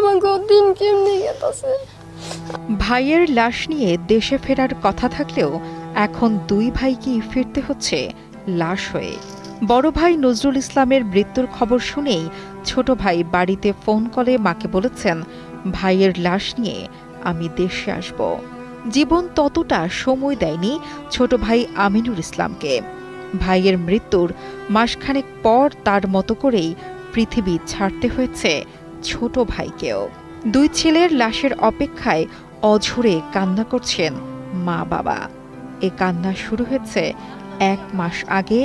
আমাকে দিন কেমনি গেছে। ভাইয়ের লাশ নিয়ে দেশে ফেরার কথা থাকলেও এখন দুই ভাইকেই ফিরতে হচ্ছে লাশ হয়ে। বড় ভাই নজরুল ইসলামের মৃত্যুর খবর শুনেই ছোট ভাই বাড়িতে ফোন কলে মাকে বলেছেন, ভাইয়ের লাশ নিয়ে আমি দেশে আসব। জীবন ততটা সময় দেয়নি ছোট ভাই আমিনুর ইসলামকে। ভাইয়ের মৃত্যুর মাসখানেক পর তার মতো করেই পৃথিবী ছাড়তে হয়েছে ছোট ভাইকেও। দুই ছেলের লাশের অপেক্ষায় অঝরে কান্না করছেন মা বাবা। এ কান্না শুরু হয়েছে 1 মাস আগে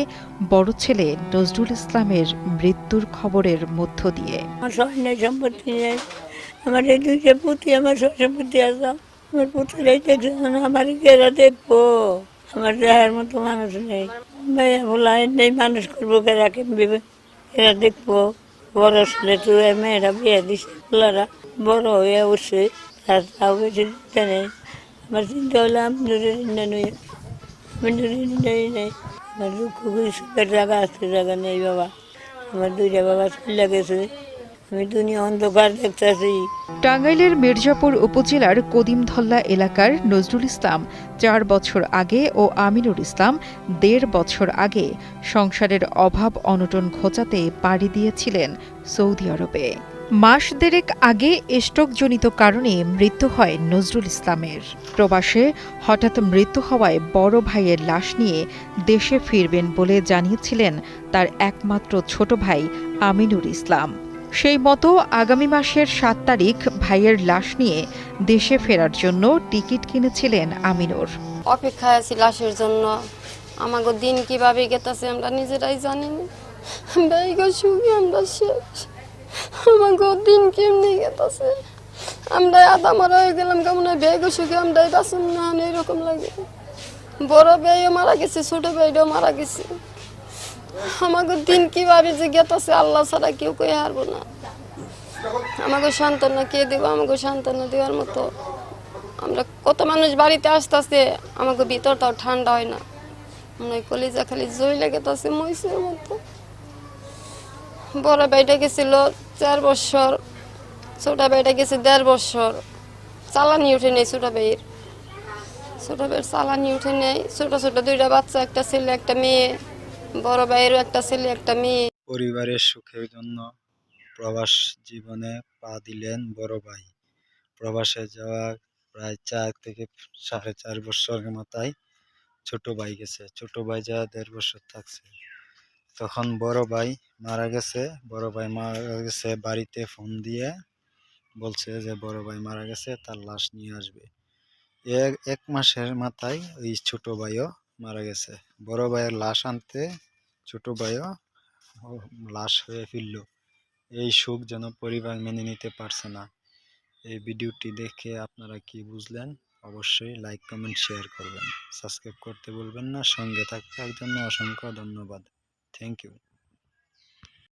বড় ছেলে নজরুল ইসলামের মৃত্যুর খবরের মধ্য দিয়ে। আমার সৈন্য সম্পত্তি নেই, আমার এই দুইটা পুঁতি, আমার সম্পত্তি আছে। আমার পুত্রের আমার এরা দেখবো, আমার দেহের মতো মানুষ নেই। ভাইয়া বলা নেই, মানুষ করবো কেরাকে এরা দেখবো। বড় ছেলে তো মেয়েরা বিয়ে দিচ্ছে, ওরা বড় হয়ে উঠছে, আর তাও বেশি চিন্তা নেই। আমার চিন্তা হলে আমি নেই। আমার দুঃখ সুখের জায়গা আছে, জায়গা নেই বাবা। আমার দুইটা বাবা চলে গেছে, আমি দুনিয়া অন্ধকার দেখতেছি। টাঙ্গাইলের মির্জাপুর উপজেলার কদিমধল্লা এলাকার নজরুল ইসলাম 4 বছর আগে ও আমিনুর ইসলাম 1.5 বছর আগে সংসারের অভাব অনটন ঘোচাতে পাড়ি দিয়েছিলেন সৌদি আরবে। মাস দেড়েক আগে স্ট্রোকজনিত কারণে মৃত্যু হয় নজরুল ইসলামের। প্রবাসে হঠাৎ মৃত্যু হওয়ায় বড় ভাইয়ের লাশ নিয়ে দেশে ফিরবেন বলে জানিয়েছিলেন তার একমাত্র ছোট ভাই আমিনুর ইসলাম। সেই মতো আগামী মাসের 7 তারিখ ভাইয়ের লাশ নিয়ে দেশে ফেরার জন্য টিকিট কিনেছিলেন আমিনুর। অপেক্ষায় আছি লাশের জন্য। আমাকে দিন কিভাবে গেতেছে আমরা নিজেরাই জানি না। আমরা সুখে আমরা শেষ। আমাকে দিন কেমনি গেতেছে। আমরা আধা মারা হয়ে গেলাম, কেমন বেগ সুখে আমরাই বাঁচুন না, এরকম লাগে। বড় ভাইও মারা গেছে, ছোট ভাইটাও মারা গেছে। আমাকে দিন কিভাবে যে গেতেছে আল্লাহ ছাড়া কেউ কই হারবো না। আমাকে সান্ত্বনা কে দেবো? আমাকে সান্ত্বনা দেওয়ার মতো আমরা কত মানুষ বাড়িতে আসতেছে, আমাকে ভিতরটাও ঠান্ডা হয় না। মনে হয় কলিজা খালি জই লেগেছে মহিষের মতো। বড় ভাইটা গেছিল 4 বছর, ছোট ভাইটা গেছে 1.5 বছর। চালানি উঠে নেই ছোট ভাইয়ের, চালানি উঠে নেই। ছোট ছোট 2টা বাচ্চা, একটা ছেলে একটা মেয়ে। বড় ভাইয়েরও একটা ছেলে একটা মেয়ে। পরিবারের সুখের জন্য প্রবাস জীবনে পা দিলেন বড় ভাই। প্রবাসে যাওয়া প্রায় 4 থেকে 4.5 বছরের মাথায় ছোট ভাই গেছে। ছোট ভাই যা 1.5 বছর থাকছে, তখন বড় ভাই মারা গেছে। বড় ভাই মারা গেছে, বাড়িতে ফোন দিয়ে বলছে যে বড় ভাই মারা গেছে, তার লাশ নিয়ে আসবে। 1 মাসের মাথায় ওই ছোট ভাইও মারা গেছে। বড় ভাইয়ের লাশ আনতে ছোট ভাইও লাশ হয়ে ফিরল। এই সুখ যেন পরিবার মেনে নিতে পারছে না। এই ভিডিওটি দেখে আপনারা কি বুঝলেন? অবশ্যই লাইক, কমেন্ট, শেয়ার করবেন। সাবস্ক্রাইব করতে ভুলবেন না। সঙ্গে থাকার জন্য অসংখ্য ধন্যবাদ। Thank you.